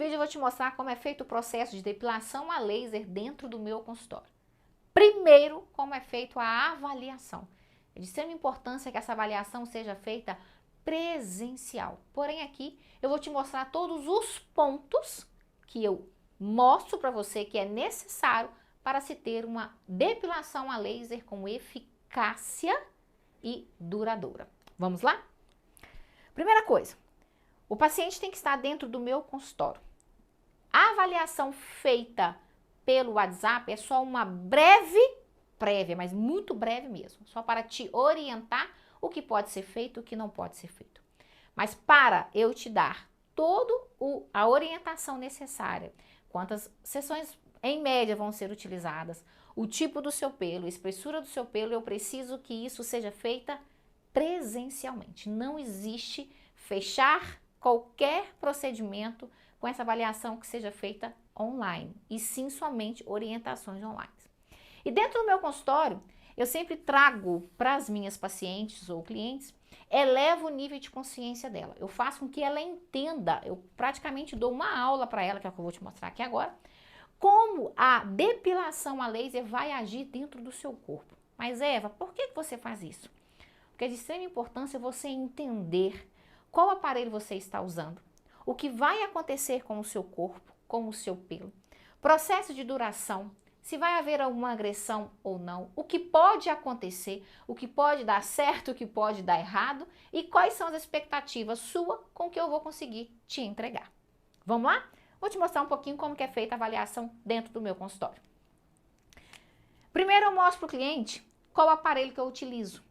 vídeo eu vou te mostrar como é feito o processo de depilação a laser dentro do meu consultório. Primeiro, como é feito a avaliação. É de extrema importância que essa avaliação seja feita presencial. Porém, aqui eu vou te mostrar todos os pontos que eu mostro para você que é necessário para se ter uma depilação a laser com eficácia e duradoura. Vamos lá? Primeira coisa, o paciente tem que estar dentro do meu consultório. A avaliação feita pelo WhatsApp é só uma breve prévia, mas muito breve mesmo, só para te orientar o que pode ser feito e o que não pode ser feito. Mas para eu te dar toda a orientação necessária, quantas sessões em média vão ser utilizadas, o tipo do seu pelo, a espessura do seu pelo, eu preciso que isso seja feita presencialmente. Não existe fechar qualquer procedimento com essa avaliação que seja feita online, e sim somente orientações online. E dentro do meu consultório, eu sempre trago para as minhas pacientes ou clientes, elevo o nível de consciência dela. Eu faço com que ela entenda, eu praticamente dou uma aula para ela, que é o que eu vou te mostrar aqui agora, como a depilação a laser vai agir dentro do seu corpo. Mas Eva, por que você faz isso? Porque é de extrema importância você entender qual aparelho você está usando, o que vai acontecer com o seu corpo, com o seu pelo, processo de duração, se vai haver alguma agressão ou não, o que pode acontecer, o que pode dar certo, o que pode dar errado e quais são as expectativas suas com que eu vou conseguir te entregar. Vamos lá? Vou te mostrar um pouquinho como que é feita a avaliação dentro do meu consultório. Primeiro eu mostro para o cliente qual aparelho que eu utilizo.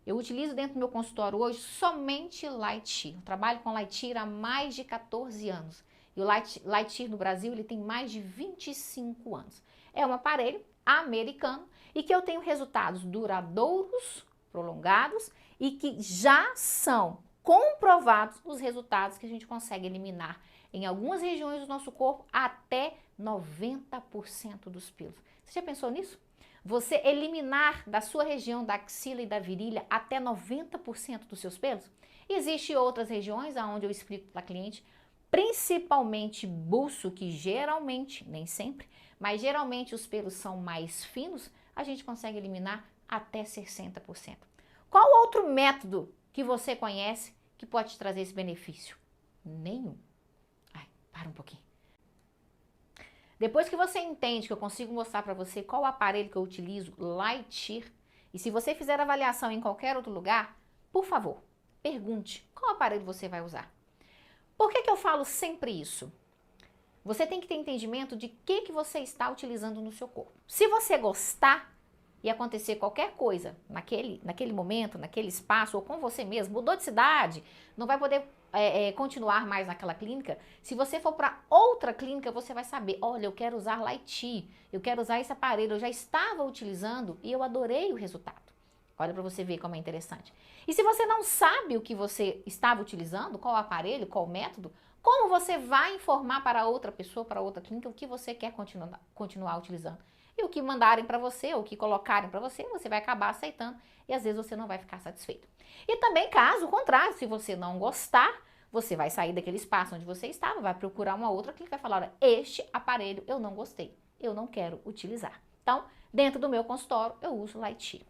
Eu utilizo dentro do meu consultório hoje somente Light Shear. Eu trabalho com Light Shear há mais de 14 anos. E o Light Shear no Brasil ele tem mais de 25 anos. É um aparelho americano e que eu tenho resultados duradouros, prolongados e que já são comprovados os resultados que a gente consegue eliminar em algumas regiões do nosso corpo até 90% dos pelos. Você já pensou nisso? Você eliminar da sua região da axila e da virilha até 90% dos seus pelos? Existem outras regiões onde eu explico para a cliente, principalmente buço, que geralmente, nem sempre, mas geralmente os pelos são mais finos, a gente consegue eliminar até 60%. Qual outro método que você conhece que pode te trazer esse benefício? Nenhum. Ai, para um pouquinho. Depois que você entende que eu consigo mostrar para você qual aparelho que eu utilizo, Light Shear, e se você fizer avaliação em qualquer outro lugar, por favor, pergunte qual aparelho você vai usar. Por que eu falo sempre isso? Você tem que ter entendimento de que você está utilizando no seu corpo. Se você gostar e acontecer qualquer coisa naquele momento, naquele espaço, ou com você mesmo, mudou de cidade, não vai poder continuar mais naquela clínica, se você for para outra clínica, você vai saber, olha, eu quero usar Light Shear, eu quero usar esse aparelho, eu já estava utilizando e eu adorei o resultado. Olha para você ver como é interessante. E se você não sabe o que você estava utilizando, qual aparelho, qual método, como você vai informar para outra pessoa, para outra clínica, o que você quer continuar utilizando? E o que mandarem para você, o que colocarem para você, você vai acabar aceitando e às vezes você não vai ficar satisfeito. E também, caso contrário, se você não gostar, você vai sair daquele espaço onde você estava, vai procurar uma outra clínica e vai falar, olha, este aparelho eu não gostei, eu não quero utilizar. Então, dentro do meu consultório, eu uso Light Shear.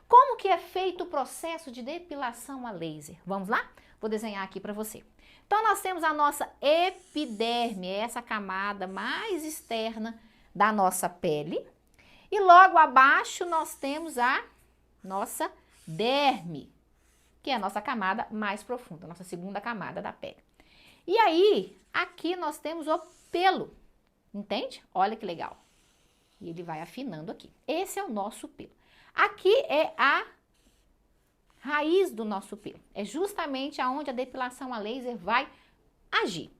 Como que é feito o processo de depilação a laser? Vamos lá? Vou desenhar aqui para você. Então, nós temos a nossa epiderme, essa camada mais externa da nossa pele. E logo abaixo nós temos a nossa derme, que é a nossa camada mais profunda, a nossa segunda camada da pele. E aí, aqui nós temos o pelo, entende? Olha que legal. E ele vai afinando aqui. Esse é o nosso pelo. Aqui é a raiz do nosso pelo. É justamente aonde a depilação a laser vai agir.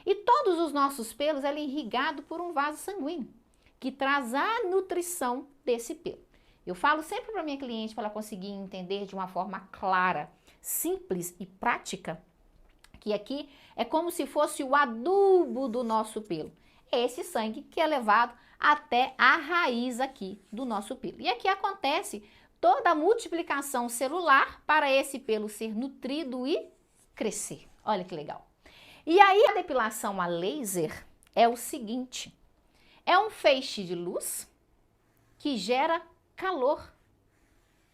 E todos os nossos pelos, ele é irrigado por um vaso sanguíneo, que traz a nutrição desse pelo. Eu falo sempre para minha cliente, para ela conseguir entender de uma forma clara, simples e prática, que aqui é como se fosse o adubo do nosso pelo. É esse sangue que é levado até a raiz aqui do nosso pelo. E aqui acontece toda a multiplicação celular para esse pelo ser nutrido e crescer. Olha que legal. E aí a depilação a laser é o seguinte, é um feixe de luz que gera calor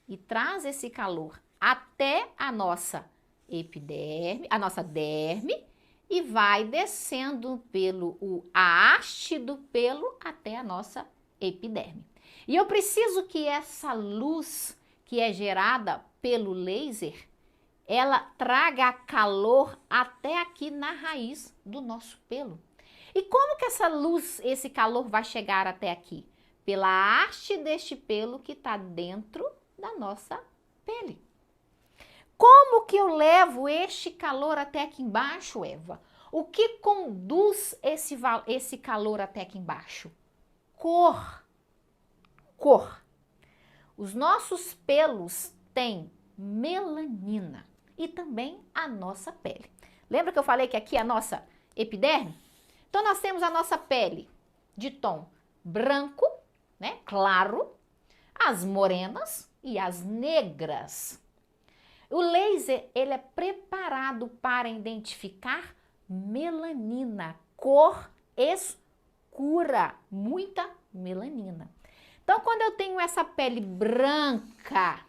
e traz esse calor até a nossa epiderme, a nossa derme, e vai descendo a haste do pelo até a nossa epiderme. E eu preciso que essa luz que é gerada pelo laser, ela traga calor até aqui na raiz do nosso pelo. E como que essa luz, esse calor vai chegar até aqui? Pela haste deste pelo que está dentro da nossa pele. Como que eu levo este calor até aqui embaixo, Eva? O que conduz esse calor até aqui embaixo? Cor. Cor. Os nossos pelos têm melanina e também a nossa pele. Lembra que eu falei que aqui é a nossa epiderme? Então nós temos a nossa pele de tom branco, né, claro, as morenas e as negras. O laser, ele é preparado para identificar melanina, cor escura, muita melanina. Então, quando eu tenho essa pele branca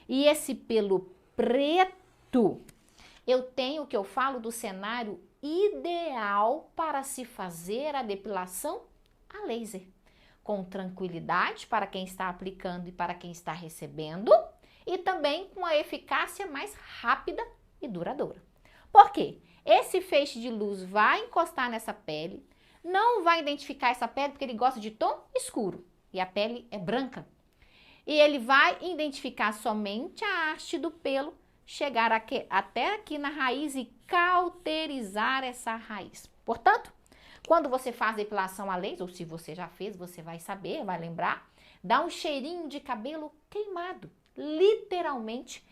e esse pelo preto, eu tenho o que eu falo do cenário ideal para se fazer a depilação a laser. Com tranquilidade para quem está aplicando e para quem está recebendo, e também com a eficácia mais rápida e duradoura. Por quê? Esse feixe de luz vai encostar nessa pele, não vai identificar essa pele porque ele gosta de tom escuro e a pele é branca. E ele vai identificar somente a haste do pelo, chegar até aqui na raiz e cauterizar essa raiz. Portanto, quando você faz depilação a laser, ou se você já fez, você vai saber, vai lembrar, dá um cheirinho de cabelo queimado. Literalmente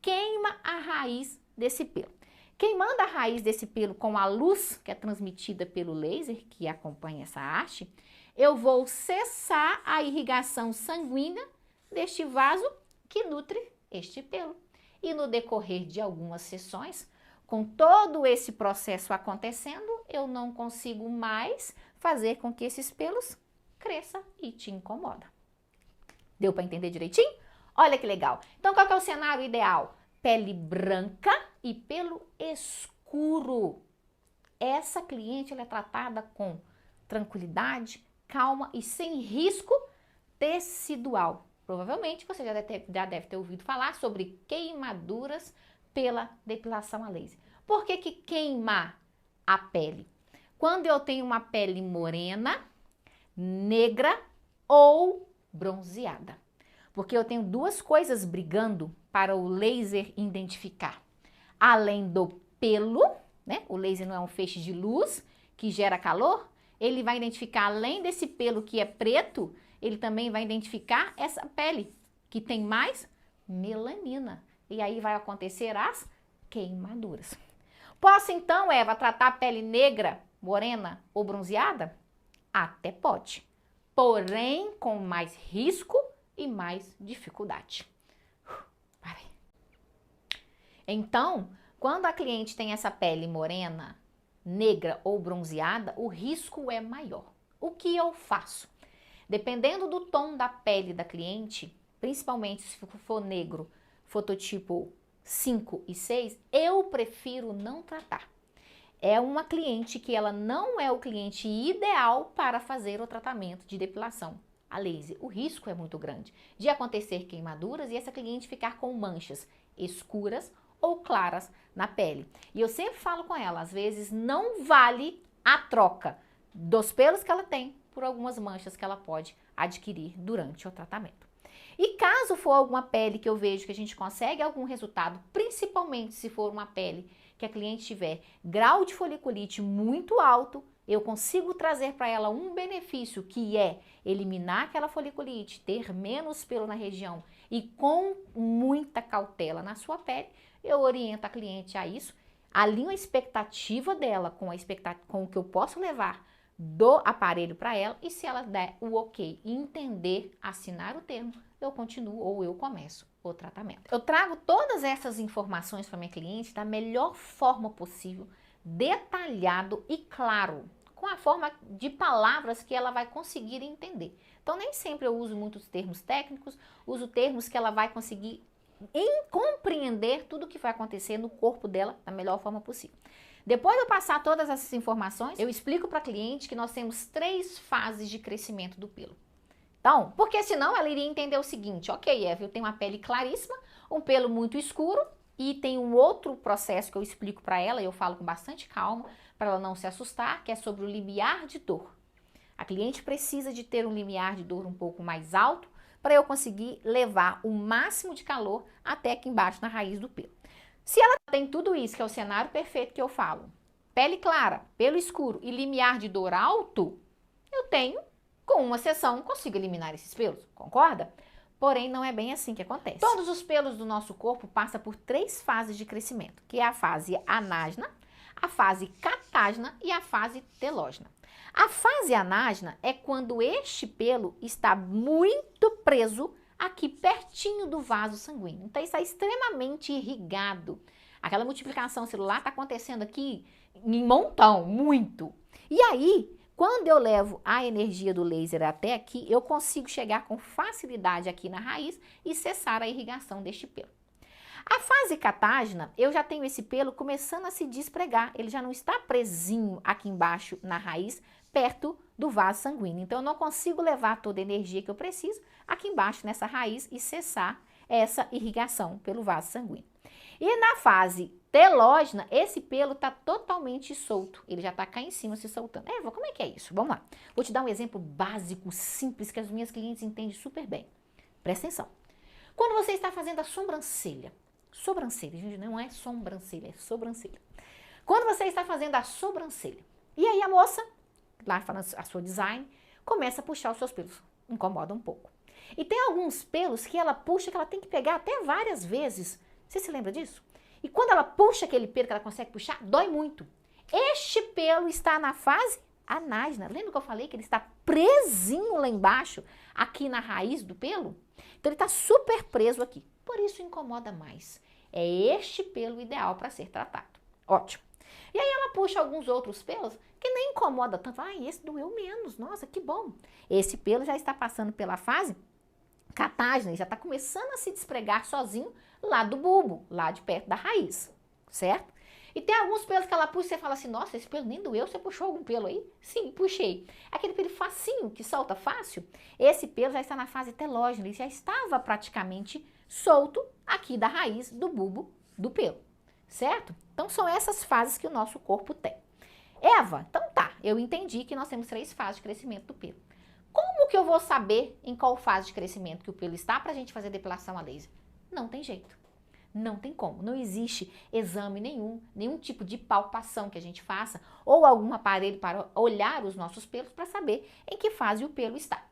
queima a raiz desse pelo. Queimando a raiz desse pelo com a luz que é transmitida pelo laser, que acompanha essa haste, eu vou cessar a irrigação sanguínea deste vaso que nutre este pelo. E no decorrer de algumas sessões, com todo esse processo acontecendo, eu não consigo mais fazer com que esses pelos cresçam e te incomoda. Deu para entender direitinho? Olha que legal. Então, qual que é o cenário ideal? Pele branca e pelo escuro. Essa cliente ela é tratada com tranquilidade, calma e sem risco tecidual. Provavelmente você já deve ter ouvido falar sobre queimaduras pela depilação a laser. Por que que queima a pele? Quando eu tenho uma pele morena, negra ou bronzeada. Porque eu tenho duas coisas brigando para o laser identificar. Além do pelo, né? O laser não é um feixe de luz que gera calor. Ele vai identificar, além desse pelo que é preto, ele também vai identificar essa pele que tem mais melanina. E aí vai acontecer as queimaduras. Posso então, Eva, tratar a pele negra, morena ou bronzeada? Até pode. Porém, com mais risco e mais dificuldade. Parei. Então, quando a cliente tem essa pele morena, negra ou bronzeada, o risco é maior. O que eu faço? Dependendo do tom da pele da cliente, principalmente se for negro, fototipo 5 e 6, eu prefiro não tratar. É uma cliente que ela não é o cliente ideal para fazer o tratamento de depilação a laser. O risco é muito grande de acontecer queimaduras e essa cliente ficar com manchas escuras ou claras na pele. E eu sempre falo com ela, às vezes não vale a troca dos pelos que ela tem por algumas manchas que ela pode adquirir durante o tratamento. E caso for alguma pele que eu vejo que a gente consegue algum resultado, principalmente se for uma pele que a cliente tiver grau de foliculite muito alto, eu consigo trazer para ela um benefício que é eliminar aquela foliculite, ter menos pelo na região e com muita cautela na sua pele, eu oriento a cliente a isso, alinho a expectativa dela com o que eu posso levar do aparelho para ela e se ela der o ok e entender, assinar o termo, eu continuo ou eu começo o tratamento. Eu trago todas essas informações para minha cliente da melhor forma possível, detalhado e claro, com a forma de palavras que ela vai conseguir entender. Então, nem sempre eu uso muitos termos técnicos, uso termos que ela vai conseguir compreender tudo o que vai acontecer no corpo dela da melhor forma possível. Depois de eu passar todas essas informações, eu explico para a cliente que nós temos 3 fases de crescimento do pelo. Então, porque senão ela iria entender o seguinte, ok, Eva, eu tenho uma pele claríssima, um pelo muito escuro e tem um outro processo que eu explico para ela e eu falo com bastante calma, para ela não se assustar, que é sobre o limiar de dor. A cliente precisa de ter um limiar de dor um pouco mais alto para eu conseguir levar o máximo de calor até aqui embaixo na raiz do pelo. Se ela tem tudo isso, que é o cenário perfeito que eu falo, pele clara, pelo escuro e limiar de dor alto, eu tenho, com uma sessão, consigo eliminar esses pelos, concorda? Porém, não é bem assim que acontece. Todos os pelos do nosso corpo passam por 3 fases de crescimento, que é a fase anágena, a fase catágena e a fase telógena. A fase anágena é quando este pelo está muito preso aqui pertinho do vaso sanguíneo. Então, está extremamente irrigado. Aquela multiplicação celular está acontecendo aqui em montão, muito. E aí, quando eu levo a energia do laser até aqui, eu consigo chegar com facilidade aqui na raiz e cessar a irrigação deste pelo. A fase catágena, eu já tenho esse pelo começando a se despregar. Ele já não está presinho aqui embaixo na raiz, perto do vaso sanguíneo. Então, eu não consigo levar toda a energia que eu preciso aqui embaixo nessa raiz e cessar essa irrigação pelo vaso sanguíneo. E na fase telógena, esse pelo está totalmente solto. Ele já está cá em cima se soltando. Eva, como é que é isso? Vamos lá. Vou te dar um exemplo básico, simples, que as minhas clientes entendem super bem. Presta atenção. Quando você está fazendo a sobrancelha, gente, não é sobrancelha, é sobrancelha. Quando você está fazendo a sobrancelha, e aí a moça, lá falando a sua design, começa a puxar os seus pelos. Incomoda um pouco. E tem alguns pelos que ela puxa que ela tem que pegar até várias vezes. Você se lembra disso? E quando ela puxa aquele pelo que ela consegue puxar, dói muito. Este pelo está na fase anágena. Lembra que eu falei que ele está presinho lá embaixo, aqui na raiz do pelo? Então ele está super preso aqui. Por isso incomoda mais. É este pelo ideal para ser tratado. Ótimo. E aí ela puxa alguns outros pelos que nem incomoda tanto. Ai, esse doeu menos. Nossa, que bom. Esse pelo já está passando pela fase catágena, já está começando a se despregar sozinho lá do bulbo, lá de perto da raiz, certo? E tem alguns pelos que ela puxa e você fala assim, nossa, esse pelo nem doeu, você puxou algum pelo aí? Sim, puxei. Aquele pelo facinho, que solta fácil, esse pelo já está na fase telógena, ele já estava praticamente solto aqui da raiz do bulbo do pelo, certo? Então são essas fases que o nosso corpo tem. Eva, então tá, eu entendi que nós temos 3 fases de crescimento do pelo. Como que eu vou saber em qual fase de crescimento que o pelo está para a gente fazer depilação a laser? Não tem jeito. Não tem como. Não existe exame nenhum tipo de palpação que a gente faça ou algum aparelho para olhar os nossos pelos para saber em que fase o pelo está.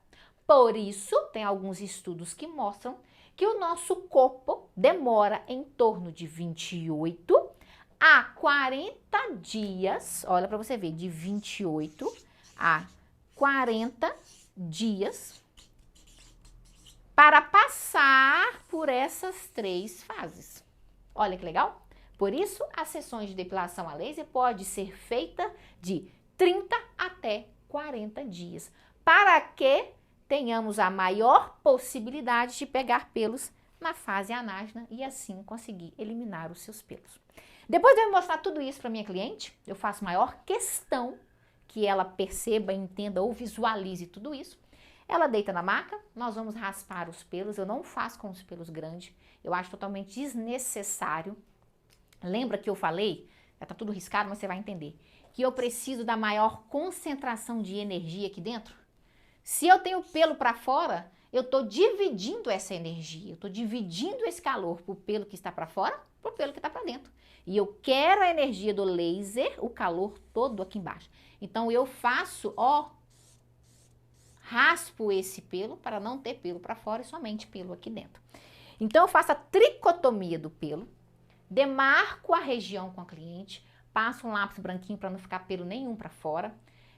Por isso, tem alguns estudos que mostram que o nosso corpo demora em torno de 28 a 40 dias, olha para você ver, de 28 a 40 dias para passar por essas 3 fases. Olha que legal? Por isso, as sessões de depilação a laser pode ser feita de 30 até 40 dias, para que tenhamos a maior possibilidade de pegar pelos na fase anágena e assim conseguir eliminar os seus pelos. Depois de eu mostrar tudo isso para minha cliente, eu faço maior questão que ela perceba, entenda ou visualize tudo isso. Ela deita na maca, nós vamos raspar os pelos, eu não faço com os pelos grandes, eu acho totalmente desnecessário. Lembra que eu falei, já tá tudo riscado, mas você vai entender, que eu preciso da maior concentração de energia aqui dentro? Se eu tenho pelo para fora, eu estou dividindo essa energia, eu estou dividindo esse calor para o pelo que está para fora, para o pelo que está para dentro. E eu quero a energia do laser, o calor todo aqui embaixo. Então, eu faço, raspo esse pelo para não ter pelo para fora e somente pelo aqui dentro. Então, eu faço a tricotomia do pelo, demarco a região com a cliente, passo um lápis branquinho para não ficar pelo nenhum para fora,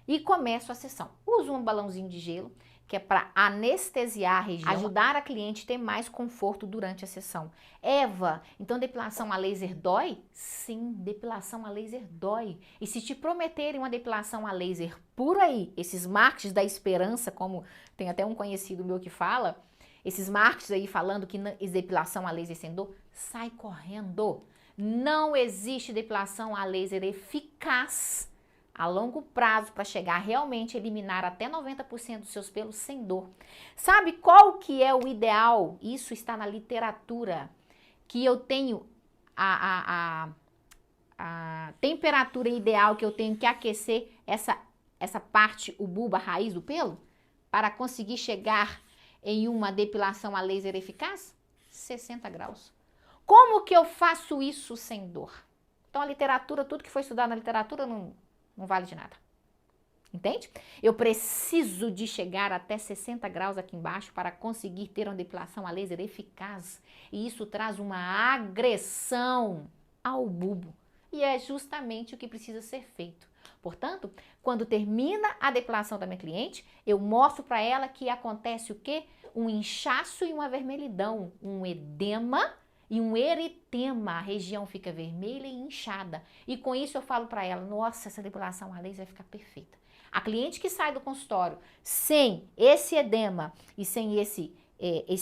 e começo a sessão. Uso um balãozinho de gelo, que é para anestesiar a região, ajudar a cliente a ter mais conforto durante a sessão. Eva, então depilação a laser dói? Sim, depilação a laser dói. E se te prometerem uma depilação a laser por aí, esses marketing da esperança, como tem até um conhecido meu que fala, esses marketing aí falando que depilação a laser sem dor, sai correndo. Não existe depilação a laser eficaz a longo prazo para chegar a realmente eliminar até 90% dos seus pelos sem dor. Sabe qual que é o ideal? Isso está na literatura, que eu tenho a temperatura ideal que eu tenho que aquecer essa parte, o bulbo, a raiz do pelo, para conseguir chegar em uma depilação a laser eficaz? 60 graus. Como que eu faço isso sem dor? Então a literatura, tudo que foi estudado na literatura não vale de nada. Entende? Eu preciso de chegar até 60 graus aqui embaixo para conseguir ter uma depilação a laser eficaz. E isso traz uma agressão ao bulbo. E é justamente o que precisa ser feito. Portanto, quando termina a depilação da minha cliente, eu mostro para ela que acontece o quê? Um inchaço e uma vermelhidão, um edema e um eritema, a região fica vermelha e inchada. E com isso eu falo para ela, nossa, essa depilação a laser vai ficar perfeita. A cliente que sai do consultório sem esse edema e sem esse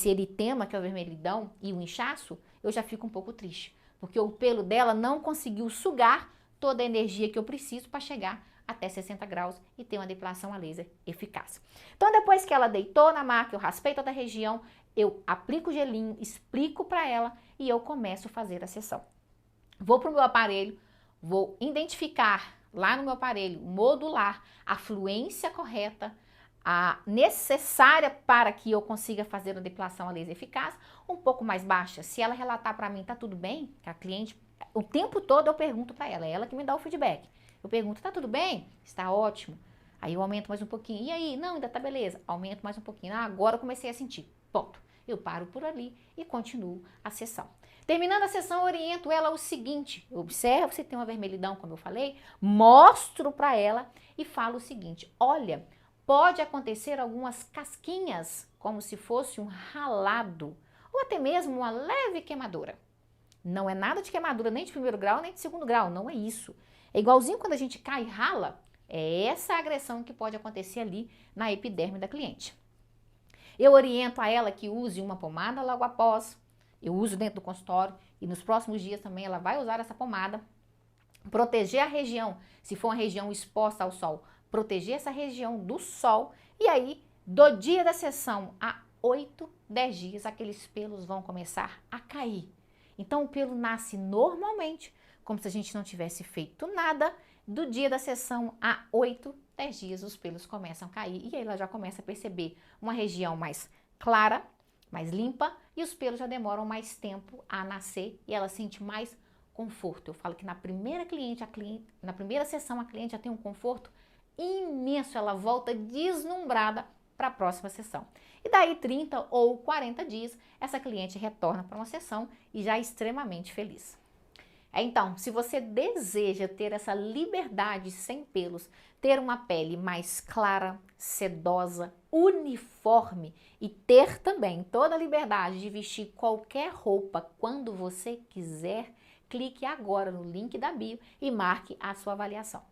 eritema, que é o vermelhidão, e o inchaço, eu já fico um pouco triste. Porque o pelo dela não conseguiu sugar toda a energia que eu preciso para chegar até 60 graus e ter uma depilação a laser eficaz. Então depois que ela deitou na maca, eu raspei toda a região, eu aplico o gelinho, explico para ela e eu começo a fazer a sessão. Vou para o meu aparelho, vou identificar lá no meu aparelho, modular, a fluência correta, a necessária para que eu consiga fazer a depilação a laser eficaz, um pouco mais baixa. Se ela relatar para mim, tá tudo bem, que a cliente, o tempo todo eu pergunto para ela, é ela que me dá o feedback. Eu pergunto, tá tudo bem? Está ótimo. Aí eu aumento mais um pouquinho. E aí? Não, ainda tá beleza. Aumento mais um pouquinho. Ah, agora eu comecei a sentir. Ponto. Eu paro por ali e continuo a sessão. Terminando a sessão, eu oriento ela o seguinte, eu observo se tem uma vermelhidão, como eu falei, mostro para ela e falo o seguinte, olha, pode acontecer algumas casquinhas, como se fosse um ralado, ou até mesmo uma leve queimadura. Não é nada de queimadura nem de primeiro grau, nem de segundo grau, não é isso. É igualzinho quando a gente cai e rala, é essa agressão que pode acontecer ali na epiderme da cliente. Eu oriento a ela que use uma pomada logo após, eu uso dentro do consultório e nos próximos dias também ela vai usar essa pomada. Proteger a região, se for uma região exposta ao sol, proteger essa região do sol e aí, do dia da sessão a 8, 10 dias, aqueles pelos vão começar a cair. Então o pelo nasce normalmente, como se a gente não tivesse feito nada, do dia da sessão a 8, 10 dias os pelos começam a cair e aí ela já começa a perceber uma região mais clara, mais limpa e os pelos já demoram mais tempo a nascer e ela sente mais conforto. Eu falo que na primeira na primeira sessão a cliente já tem um conforto imenso, ela volta deslumbrada para a próxima sessão. E daí 30 ou 40 dias essa cliente retorna para uma sessão e já extremamente feliz. Então, se você deseja ter essa liberdade sem pelos, ter uma pele mais clara, sedosa, uniforme e ter também toda a liberdade de vestir qualquer roupa quando você quiser, clique agora no link da bio e marque a sua avaliação.